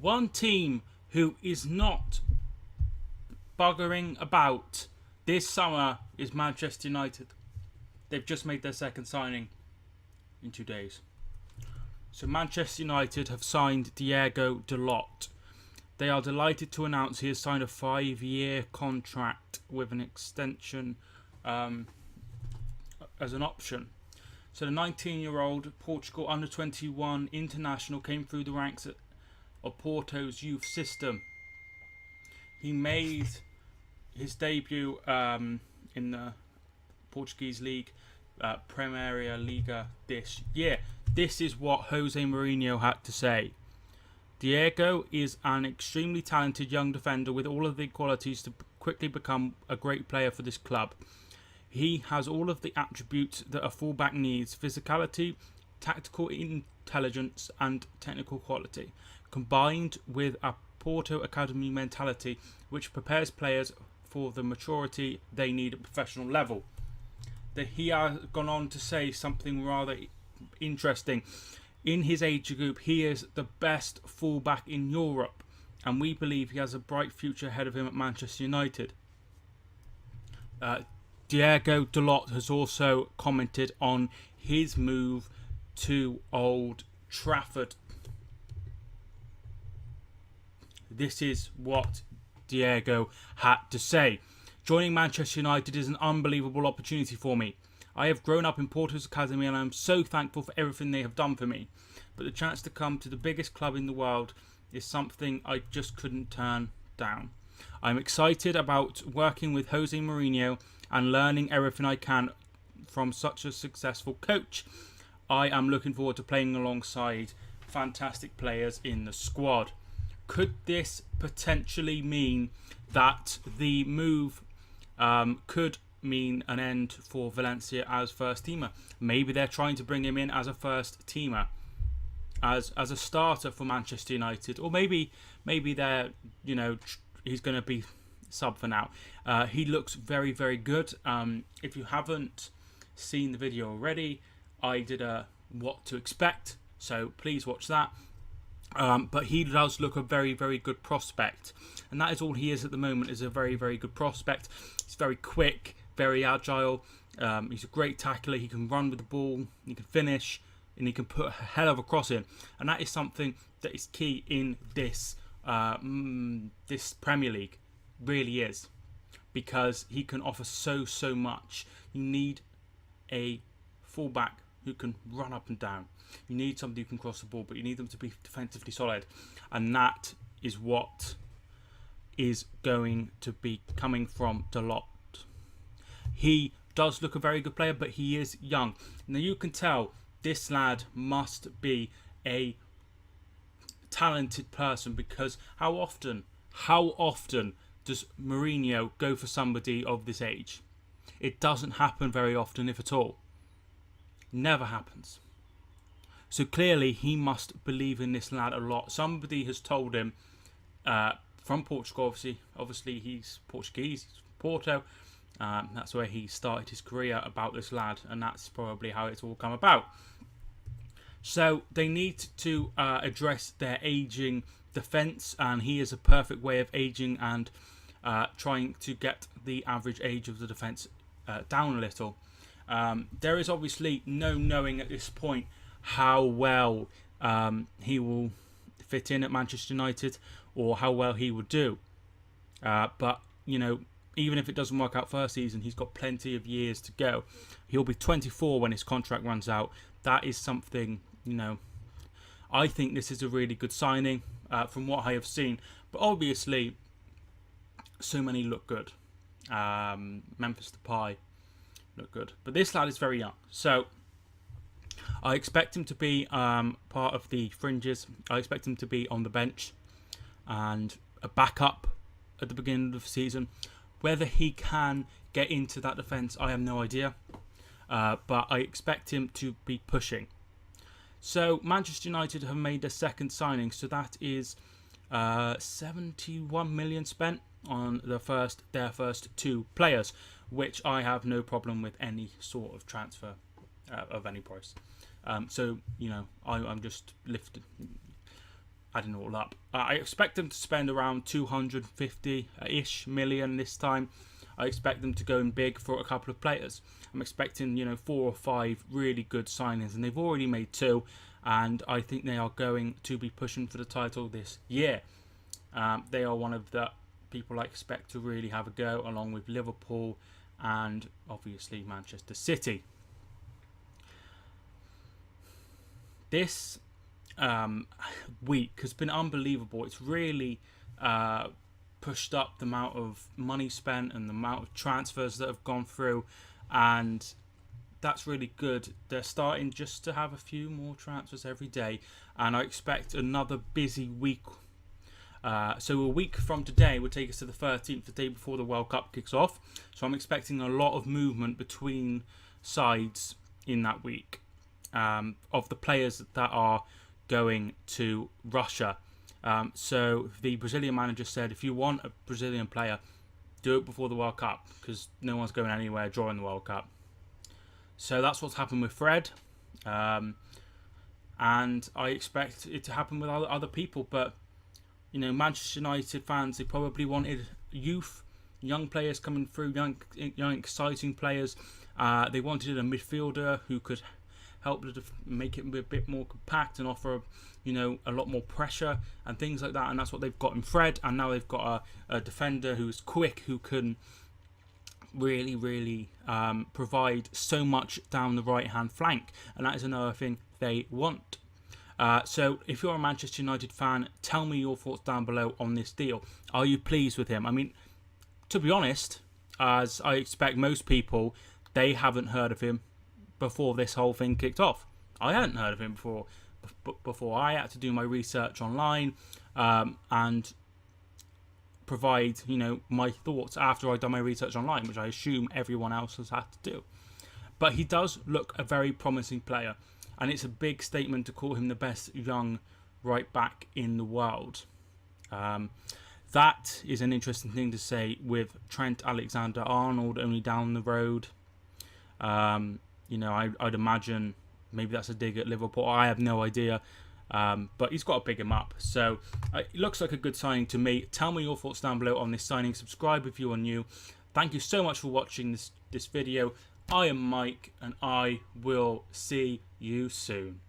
one team who is not buggering about this summer is Manchester United. They've just made their second signing in 2 days. So Manchester United have signed Diogo Dalot. They are delighted to announce he has signed a 5-year contract with an extension as an option. So the 19-year-old Portugal under-21 international came through the ranks of Porto's youth system. He made his debut in the Portuguese league, Primeira Liga, this year. This is what Jose Mourinho had to say. Diego is an extremely talented young defender with all of the qualities to quickly become a great player for this club. He has all of the attributes that a fullback needs: physicality, tactical intelligence and technical quality, combined with a Porto Academy mentality which prepares players for the maturity they need at professional level. He has gone on to say something rather interesting. In his age group, he is the best fullback in Europe, and we believe he has a bright future ahead of him at Manchester United. Diogo Dalot has also commented on his move to Old Trafford. This is what Diego had to say. Joining Manchester United is an unbelievable opportunity for me. I have grown up in Porto's Academy and I am so thankful for everything they have done for me. But the chance to come to the biggest club in the world is something I just couldn't turn down. I'm excited about working with Jose Mourinho and learning everything I can from such a successful coach. I am looking forward to playing alongside fantastic players in the squad. Could this potentially mean that the move could mean an end for Valencia as first teamer? Maybe they're trying to bring him in as a first teamer, as a starter for Manchester United, or maybe they're he's going to be sub for now. He looks very, very good. If you haven't seen the video already, I did a what to expect, so please watch that. But he does look a very, very good prospect, and that is all he is at the moment, is a very, very good prospect. He's very quick, very agile. He's a great tackler. He can run with the ball, he can finish, and he can put a hell of a cross in, and that is something that is key in this this Premier League. Really is, because he can offer so much. You need a fullback who can run up and down. You need somebody who can cross the ball, but you need them to be defensively solid, and that is what is going to be coming from Dalot. He does look a very good player, but he is young. Now you can tell this lad must be a talented person, because how often does Mourinho go for somebody of this age? It doesn't happen very often, if at all. Never happens. So clearly he must believe in this lad a lot. Somebody has told him from Portugal, obviously he's Portuguese, he's Porto. That's where he started his career, about this lad, and that's probably how it's all come about. So they need to address their ageing defence, and he is a perfect way of ageing and trying to get the average age of the defence down a little. There is obviously no knowing at this point how well he will fit in at Manchester United, or how well he would do. But, even if it doesn't work out first season, he's got plenty of years to go. He'll be 24 when his contract runs out. That is something, I think this is a really good signing from what I have seen. But obviously, so many look good. Memphis Depay look good. But this lad is very young. So I expect him to be part of the fringes. I expect him to be on the bench and a backup at the beginning of the season. Whether he can get into that defence, I have no idea. But I expect him to be pushing. So Manchester United have made their second signing. So that is 71 million spent on their first two players, which I have no problem with any sort of transfer of any price. I'm just lifting. adding it all up. I expect them to spend around 250-ish million this time. I expect them to go in big for a couple of players. I'm expecting, 4 or 5 really good signings, and they've already made 2, and I think they are going to be pushing for the title this year. They are one of the people I expect to really have a go, along with Liverpool and obviously Manchester City. This week has been unbelievable. It's really pushed up the amount of money spent and the amount of transfers that have gone through, and that's really good. They're starting just to have a few more transfers every day, and I expect another busy week. So a week from today will take us to the 13th, the day before the World Cup kicks off. So I'm expecting a lot of movement between sides in that week of the players that are going to Russia. So the Brazilian manager said, if you want a Brazilian player, do it before the World Cup, because no one's going anywhere during the World Cup. So that's what's happened with Fred. And I expect it to happen with other people. But, Manchester United fans, they probably wanted youth, young players coming through, young exciting players. They wanted a midfielder who could help to make it a bit more compact and offer, a lot more pressure and things like that. And that's what they've got in Fred. And now they've got a defender who's quick, who can really provide so much down the right-hand flank. And that is another thing they want. So if you're a Manchester United fan, tell me your thoughts down below on this deal. Are you pleased with him? I mean, to be honest, as I expect most people, they haven't heard of him before this whole thing kicked off. I hadn't heard of him before I had to do my research online and provide, my thoughts after I'd done my research online, which I assume everyone else has had to do. But he does look a very promising player, and it's a big statement to call him the best young right back in the world. That is an interesting thing to say with Trent Alexander-Arnold only down the road. I'd imagine maybe that's a dig at Liverpool. I have no idea. But he's got to pick him up. So it looks like a good signing to me. Tell me your thoughts down below on this signing. Subscribe if you are new. Thank you so much for watching this video. I am Mike, and I will see you soon.